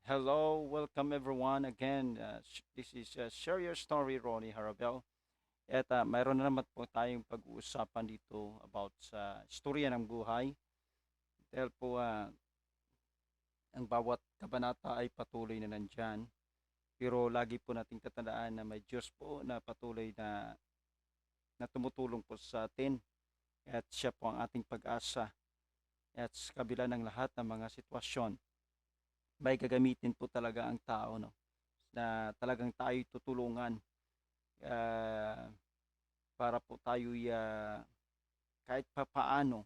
Hello, welcome everyone again. This is Share Your Story, Ronnie Harabel. At mayroon na naman po tayong pag-uusapan dito about sa istorya ng buhay. Dahil po ang bawat kabanata ay patuloy na nandyan. Pero lagi po nating tatandaan na may Diyos po na patuloy na tumutulong po sa atin. At siya po ang ating pag-asa. At sa kabila ng lahat ng mga sitwasyon, may gagamitin po talaga ang tao, no? Na talagang tayo tutulungan ah, para po tayo kahit papaano,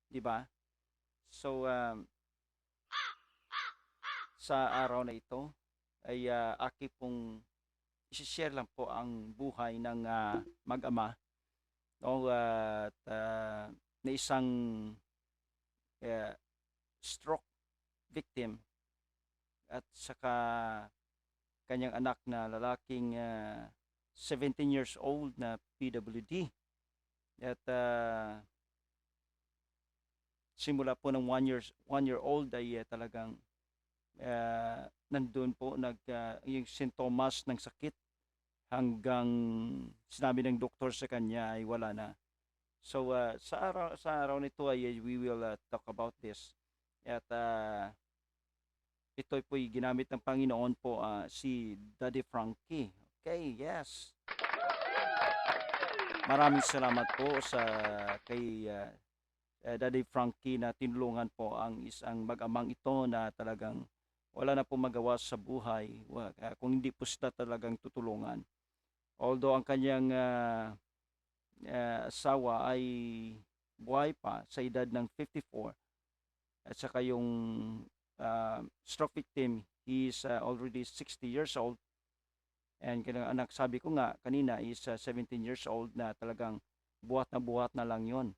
'di ba? So sa araw na ito ay aki pong i-share lang po ang buhay ng mag-ama, no? At na isang ah, stroke victim at saka kanyang anak na lalaking 17 years old na PWD. At simula po ng one year old ay talagang nandun po yung sintomas ng sakit hanggang sinabi ng doktor sa kanya ay wala na. So sa araw nito ay we will talk about this. At ito po ginamit ng Panginoon po si Daddy Frankie. Okay, yes. Maraming salamat po sa kay Daddy Frankie na tinulungan po ang isang mag-amang ito na talagang wala na po magawa sa buhay kung hindi po sila talagang tutulungan. Although ang kanyang asawa ay buhay pa sa edad ng 54 at saka yung stroke victim, he is already 60 years old. And kanyang anak, sabi ko nga kanina, is 17 years old na talagang buhat na lang yon.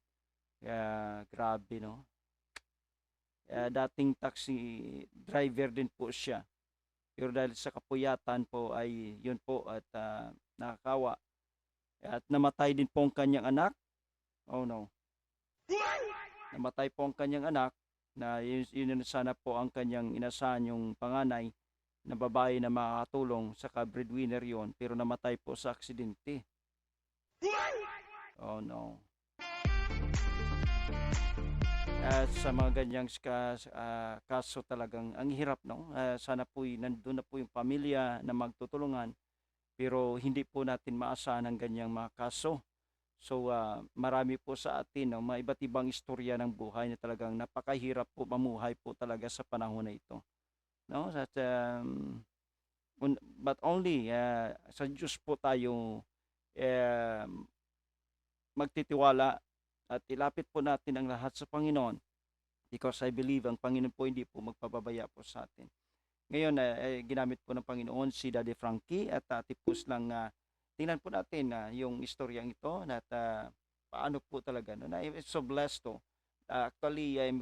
Kaya grabe, no? Dating taxi driver din po siya. Pero dahil sa kapuyatan po ay yun po at nakakawa. At namatay din po ang kanyang anak. Oh no. Namatay po ang kanyang anak na yun sana po ang kanyang inasahan yung panganay na babae na makakatulong sa breadwinner yon, pero namatay po sa aksidente. Oh no. At sa mga ganyang kaso talagang ang hirap, no? Sana po nandun na po yung pamilya na magtutulungan, pero hindi po natin maasahan ang ganyang mga kaso. So marami po sa atin, no, mga iba't ibang istorya ng buhay na talagang napakahirap po mamuhay po talaga sa panahon na ito, no? But only sa Diyos po tayo uh, magtitiwala at ilapit po natin ang lahat sa Panginoon, because I believe ang Panginoon po hindi po magpapabaya po sa atin. Ngayon, ginamit po ng Panginoon si Daddy Frankie at tipos lang tingnan po natin yung istoryang ito at paano po talaga. No? I'm so blessed to. Actually, I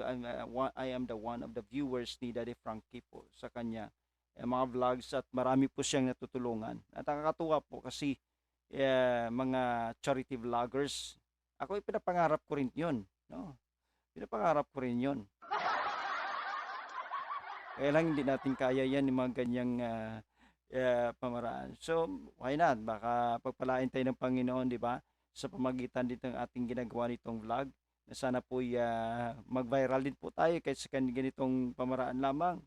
am the one of the viewers ni Daddy Frankie po sa kanya mga vlogs at marami po siyang natutulungan. At nakakatuwa po kasi mga charity vloggers, ako pinapangarap ko rin yun. No? Pinapangarap ko rin yun. Kaya lang hindi natin kaya yan yung mga ganyang pamaraan. So, why not? Baka pagpalain tayo ng Panginoon, di ba? Sa pamagitan dito ng ating ginagawa nitong vlog, na sana po mag-viral din po tayo kahit sa ganitong pamaraan lamang.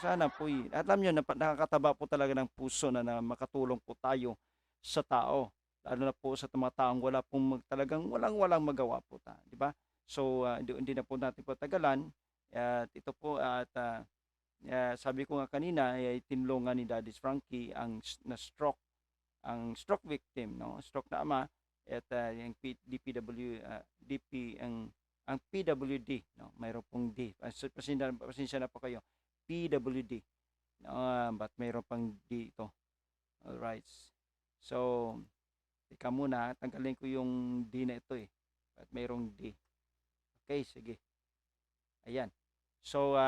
Sana po at alam nyo, nakakataba po talaga ng puso na makatulong po tayo sa tao. Lalo na po sa mga taong wala pong talagang walang magawa po di ba? So, hindi na po natin patagalan. At ito po at sabi ko nga kanina ay tinulungan ni Daddy Frankie ang stroke victim, no? Stroke na ama at yung DPW DP ang PWD, no? Mayroon pong D. Pasensya na po kayo. PWD. But mayroon pang D ito. Alright. So, teka muna, tanggalin ko yung D na ito But mayroong D. Okay, sige. Ayan. So,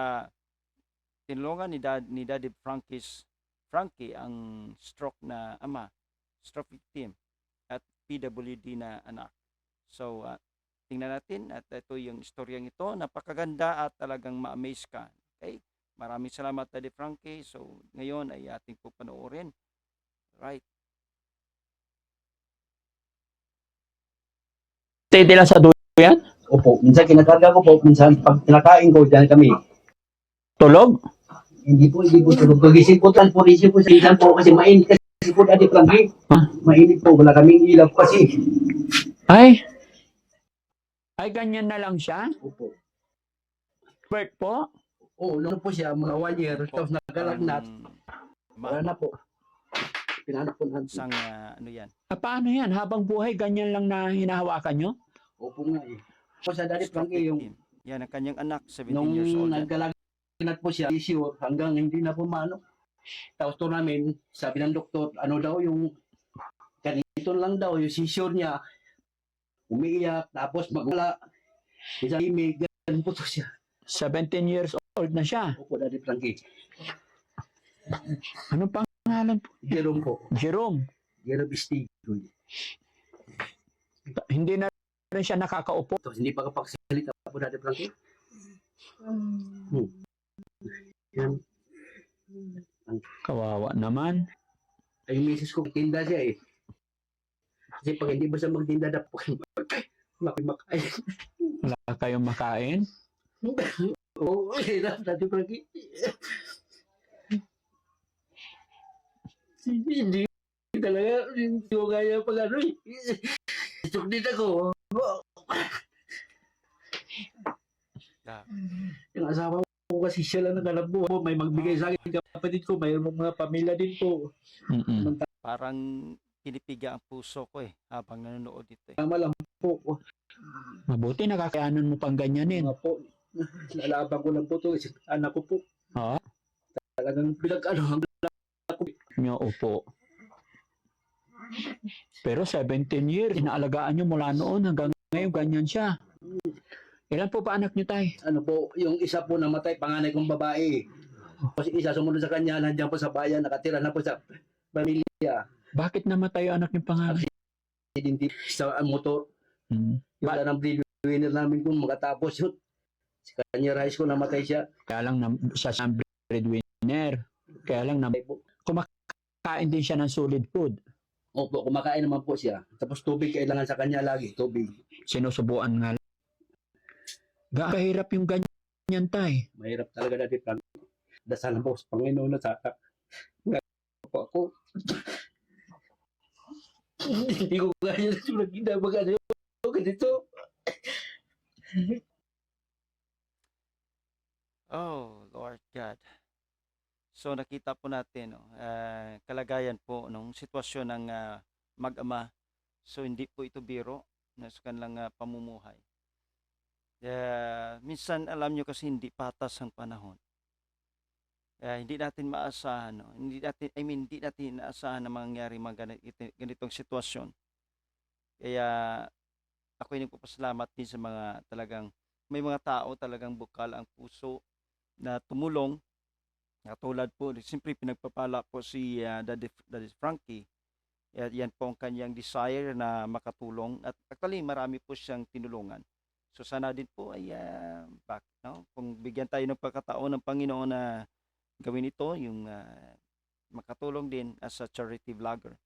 tinulungan ni Daddy Frankie ang stroke na ama, stroke victim, at PWD na anak. So, tingnan natin at ito yung istoryang ito. Napakaganda at talagang ma-amaze ka. Okay? Maraming salamat, Daddy Frankie. So, ngayon ay ating po panoorin. Right. Stay nila sa dulo yan? Opo, minsan kinakarga ko po, minsan pag kinakain ko, dyan kami. Tulog? Hindi po tulog. Pagising po, transportation po, minsan po kasi mainit kasi po dati Frankie. Huh? Mainit po, wala kaming ilaw kasi. Ay, ganyan na lang siya? Opo. Bert po? Oo, nung po siya, mga 1 year, tapos nagkalagnat, wala na po. Pinahanap po natin. Isang ano yan? Paano yan? Habang buhay, ganyan lang na hinahawakan nyo? Opo nga eh. Po sa dati Stroke Frankie, yung victim. Yan ang kanyang anak, 17 nung years old. nagkalagnat po siya, sure, hanggang hindi na pumano. Tapos to namin, sabi ng doktor, ano daw yung ganito lang daw, yung seizure niya, umiiyak, tapos magwala, isang imig, ganun po to siya. 17 years old na siya. Opo, Daddy Frankie. Anong pangalan po? Jerome po. Jerome. Jerome Stigoy. Hindi na rin siya nakakaupo. Tapos hindi pa kapagsalita po, Daddy Frankie. Yan. Kawawa naman. Ay, yung misis ko, tinda siya eh. Kasi pag hindi ba siya magtinda, dapat makimakain. Wala kayong makain. Oo, Daddy Frankie. Hindi talaga, hindi ko kaya pag ano eh. Sukdit ako. Yeah. Yung asawa ko kasi siya lang naghanap buhay. May magbigay sa akin kapatid ko, may mga pamilya din po. Mm-mm. Parang pinipiga ang puso ko habang nanonood dito Tama lang po. Mabuti nakakayanan mo pang ganyanin. Mga po, lalaban ko lang po to. Anak ko po. Oo. Talagang hanggang Nyo upo. Pero 17 years, inaalagaan nyo mula noon hanggang ngayon, ganyan siya. Ilan po ba anak nyo, tay? ano po, yung isa po namatay, panganay kong babae. Tapos isa sumunod sa kanya, nandiyan po sa bayan, nakatira na po sa pamilya. Bakit namatay yung anak niyong pangalan? Hindi sa motor. Yung wala ng breadwinner namin kung makatapos yun. Si kanya rice ko, namatay siya. Kaya lang siya ang breadwinner. Kaya lang kumakain din siya ng solid food. Opo, kumakain naman po siya. Tapos tubig kailangan sa kanya lagi, tubig. Sinusubuan nga lang. Kahirap yung ganyan, tay. Mahirap talaga dati. Dasal po sa Panginoon na sa nga po ako. Hindi ko kaya na sulat ginabag ano ganito. Oh, Lord God. So nakita po natin kalagayan po ng sitwasyon ng mag-ama. So hindi po ito biro na sa kanilang pamumuhay. Minsan alam nyo kasi hindi patas ang panahon. Hindi natin maasahan, no? Hindi natin inaasahan na mangyari ganitong sitwasyon. Kaya ako'y nagpapasalamat din sa mga talagang may mga tao talagang bukal ang puso na tumulong. Katulad po, siyempre pinagpapala po si Daddy Frankie. Yan po ang kanyang desire na makatulong. At actually, marami po siyang tinulungan. So sana din po ay kung bigyan tayo ng pagkataon ng Panginoon na gawin ito, yung makatulong din as a charity vlogger.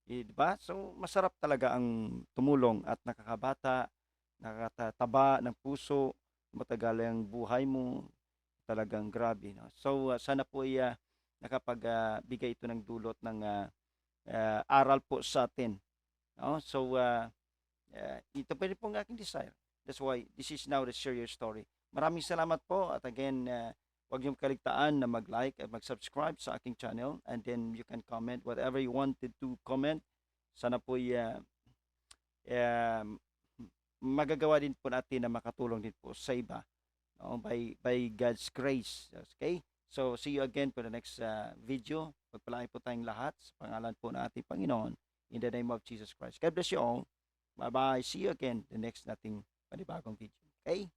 Diba? So masarap talaga ang tumulong at nakakabata, nakakataba ng puso, matagal ang buhay mo. Talagang grabe, no? So sana po ay nakapagbigay ito ng dulot ng aral po sa atin, no? So ito pa rin po ang aking desire. That's why this is now the serious story. Maraming salamat po at again huwag niyong kaligtaan na mag-like at mag-subscribe sa aking channel, and then you can comment whatever you wanted to comment. Sana po magagawa din po natin na makatulong din po sa iba. By God's grace. Okay? So, see you again for the next video. Pagpalain po tayong lahat sa pangalan po ng ating Panginoon. In the name of Jesus Christ. God bless you all. Bye-bye. See you again the next nating panibagong video. Okay?